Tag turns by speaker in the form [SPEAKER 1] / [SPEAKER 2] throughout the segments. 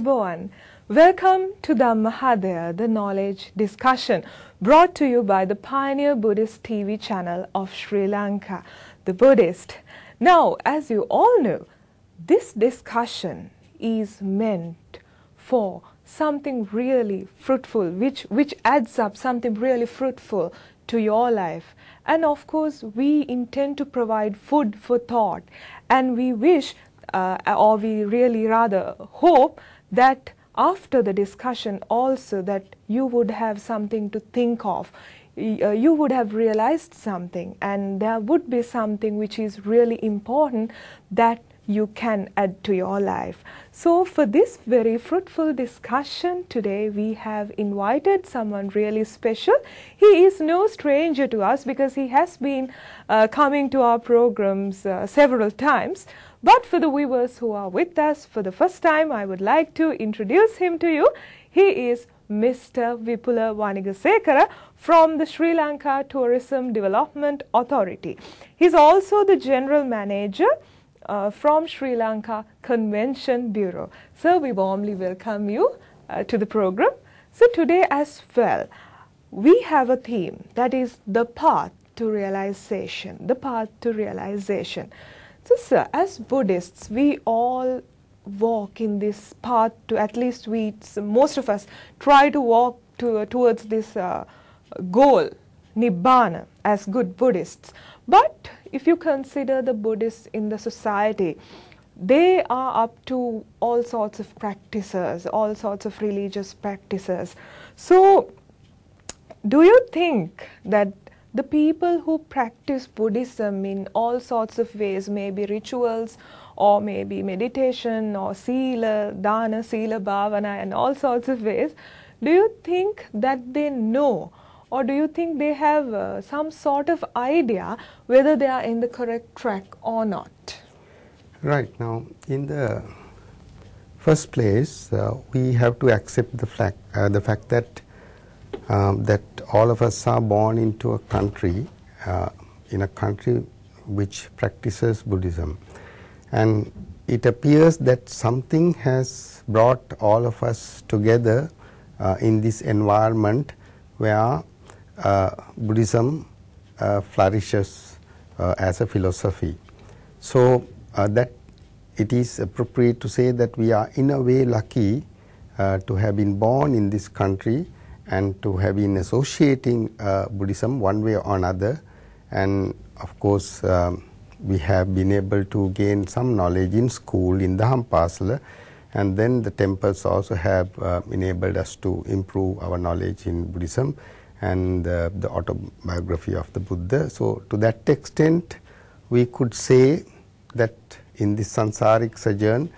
[SPEAKER 1] Ayubowan. Welcome to the Mahadaya, the knowledge discussion, brought to you by the Pioneer Buddhist TV channel of Sri Lanka, the Buddhist. Now, as you all know, this discussion is meant for something really fruitful, which adds up something really fruitful to your life. And of course, we intend to provide food for thought, and we wish, or we really rather hope, that after the discussion also that you would have something to think of, you would have realized something, and there would be something which is really important that you can add to your life. So for this very fruitful discussion today, we have invited someone really special. He is no stranger to us because he has been coming to our programs several times. But for the viewers who are with us for the first time, I would like to introduce him to you. He is Mr. Vipula Wanigasekera from the Sri Lanka Tourism Development Authority. He is also the General Manager from Sri Lanka Convention Bureau. So we warmly welcome you to the program. So today as well, we have a theme that is the path to realization, the path to realization. So sir, as Buddhists, we all walk in this path to, at least most of us try to walk towards this goal, Nibbana, as good Buddhists. But if you consider the Buddhists in the society, they are up to all sorts of practices, all sorts of religious practices. So do you think that the people who practice Buddhism in all sorts of ways, maybe rituals or maybe meditation or sila, dana, sila, bhavana, and all sorts of ways, do you think that they know, or do you think they have some sort of idea whether they are in the correct track or not?
[SPEAKER 2] Right. Now, in the first place, we have to accept the fact that that all of us are born into a country, in a country which practices Buddhism. And it appears that something has brought all of us together in this environment where Buddhism flourishes as a philosophy. So that it is appropriate to say that we are in a way lucky to have been born in this country and to have been associating Buddhism one way or another. And of course, we have been able to gain some knowledge in school, in the Dhampasala, and then the temples also have enabled us to improve our knowledge in Buddhism and the autobiography of the Buddha. So to that extent, we could say that in this sansaric sojourn,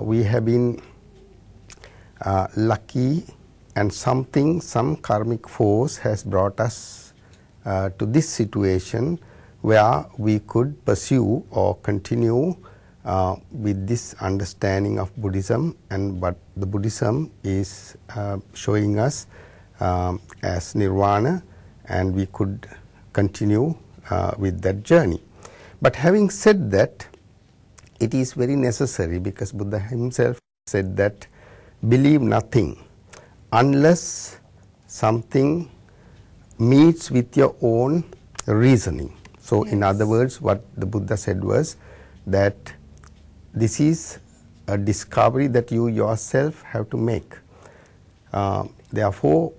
[SPEAKER 2] we have been lucky, and some karmic force has brought us to this situation where we could pursue or continue with this understanding of Buddhism, and what the Buddhism is showing us as nirvana, and we could continue with that journey. But having said that, it is very necessary, because Buddha himself said that believe nothing unless something meets with your own reasoning. So yes. In other words, what the Buddha said was that this is a discovery that you yourself have to make. Therefore,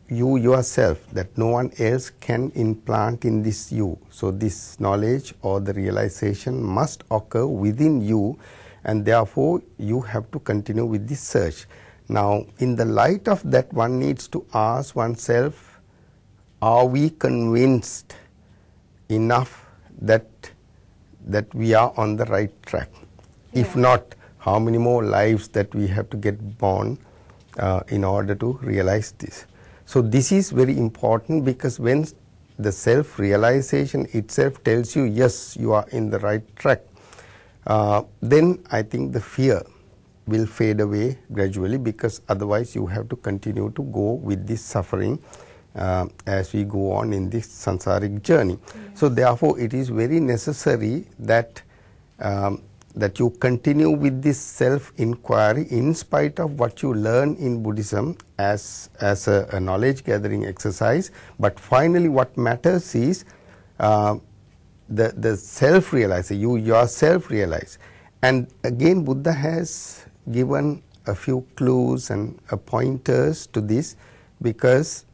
[SPEAKER 2] you yourself, that no one else can implant in this you. So this knowledge or the realization must occur within you, and therefore you have to continue with this search. Now, in the light of that, one needs to ask oneself, are we convinced enough that we are on the right track? Yeah. If not, how many more lives that we have to get born in order to realize this? So this is very important, because when the self-realization itself tells you, yes, you are in the right track, then I think the fear will fade away gradually, because otherwise you have to continue to go with this suffering as we go on in this sansaric journey. Yes. So therefore it is very necessary that that you continue with this self-inquiry in spite of what you learn in Buddhism as a knowledge gathering exercise, but finally what matters is the self-realization, you yourself realize. And again Buddha has given a few clues and pointers to this, because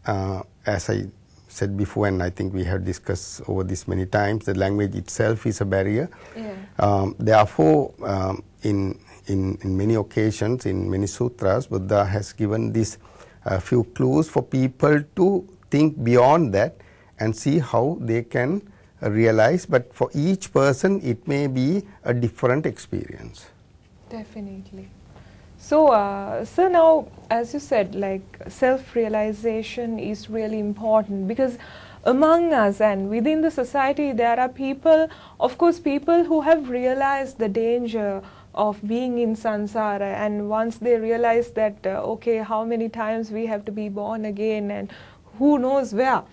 [SPEAKER 2] as I said before, and I think we have discussed over this many times, the language itself is a barrier. Yeah. Therefore, in many occasions, in many sutras, Buddha has given these few clues for people to think beyond that and see how they can realize. But for each person, it may be a different experience.
[SPEAKER 1] Definitely. So, sir, now, as you said, like self-realization is really important, because among us and within the society there are people, of course, people who have realized the danger of being in samsara, and once they realize that, okay, how many times we have to be born again and who knows where.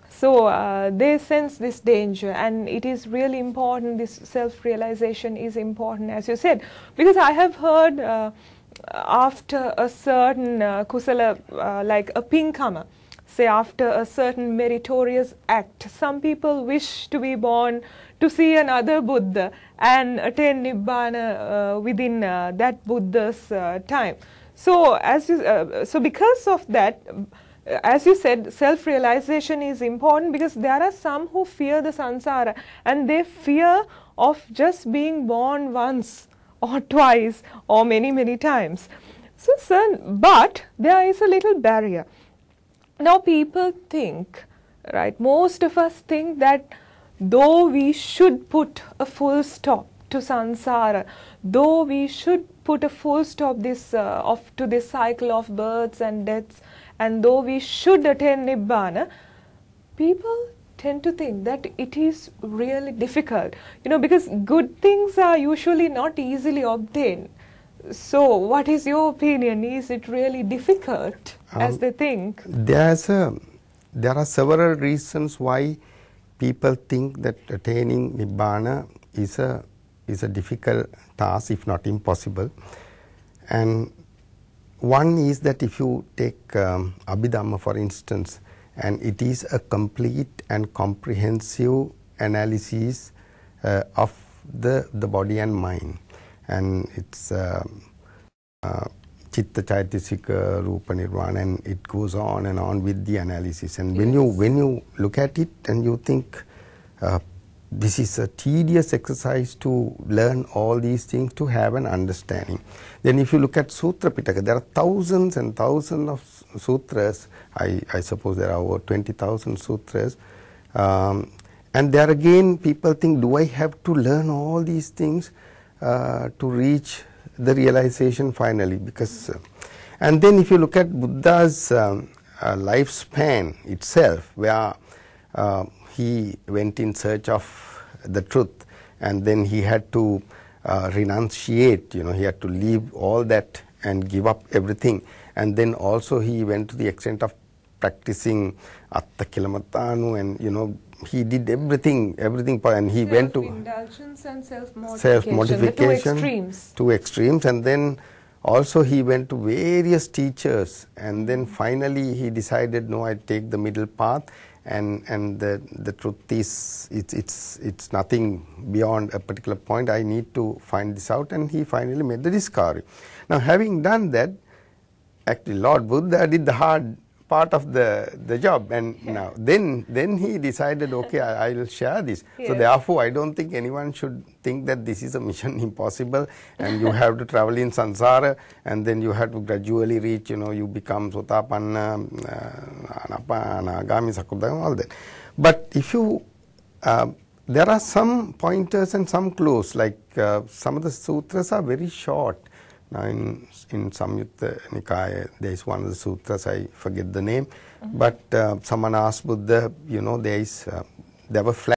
[SPEAKER 1] So they sense this danger, and it is really important, this self-realization is important, as you said, because I have heard after a certain kusala, like a pinkama, say after a certain meritorious act, some people wish to be born to see another Buddha and attain Nibbana within that Buddha's time. So, so because of that, as you said, self-realization is important, because there are some who fear the samsara and they fear of just being born once or twice or many times. So, sir, but there is a little barrier. Now people think, right, most of us think that though we should put a full stop to samsara, though we should put a full stop to this cycle of births and deaths, and though we should attain Nibbana, people tend to think that it is really difficult, because good things are usually not easily obtained. So what is your opinion? Is it really difficult as they think?
[SPEAKER 2] There are several reasons why people think that attaining Nibbana is a difficult task, if not impossible. And one is that if you take Abhidhamma, for instance, and it is a complete and comprehensive analysis of the body and mind, and it's Chitta Chaitasika Rupa Nirvana, and it goes on and on with the analysis. And when you look at it and you think this is a tedious exercise to learn all these things, to have an understanding. Then if you look at Sutra Pitaka, there are thousands and thousands of sutras. I suppose there are over 20,000 sutras. And there again people think, do I have to learn all these things to reach the realization finally? Because and then if you look at Buddha's lifespan itself, where he went in search of the truth, and then he had to renunciate, he had to leave all that and give up everything. And then also he went to the extent of practicing Atta Kilamatanu, and he did everything, and he went to
[SPEAKER 1] self-indulgence and self-mortification, the
[SPEAKER 2] two extremes, and then also he went to various teachers, and then finally he decided, no, I take the middle path, and the truth is it's nothing beyond a particular point. I need to find this out, and he finally made the discovery. Now, having done that, actually Lord Buddha did the hard part of the job, and now then he decided, okay, I will share this. Yes. So therefore I don't think anyone should think that this is a mission impossible and you have to travel in samsara and then you have to gradually reach, you become sotapanna, anagami, sakudagami, all that. But if you there are some pointers and some clues, like some of the sutras are very short. Now in Samyutta Nikaya, there is one of the sutras, I forget the name, but someone asked Buddha, there were